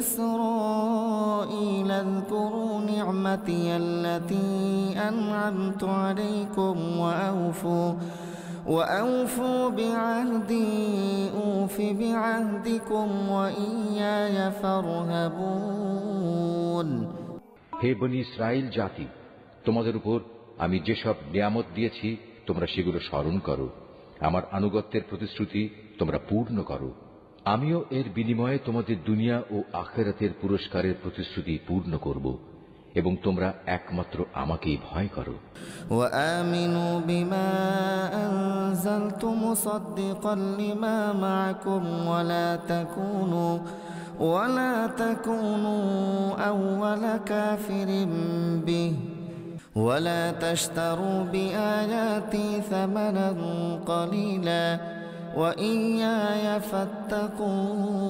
إسرائيل اذكروا نعمتي التي أنعمت عليكم وأوفوا بعهدي أوف بعهدكم وإياي فارهبون। হে বনী ইসরাইল জাতি, তোমাদের উপর আমি যেসব নিয়ামত দিয়েছি তোমরা সেগুলো স্মরণ করো। আমার আনুগত্যের প্রতিশ্রুতি তোমরা পূর্ণ করো। আমিও এর বিনিময়ে তোমাদের দুনিয়া ও আখিরাতের পুরস্কারের প্রতিশ্রুতি পূর্ণ করব এবং তোমরা একমাত্র আমাকেই ভয় করো। وآمنوا بما أنزلت مصدقا لما معكم ولا تكونوا أول كافر به ولا تشتروا بآياتي ثمنا قليلا وإياي فاتقون।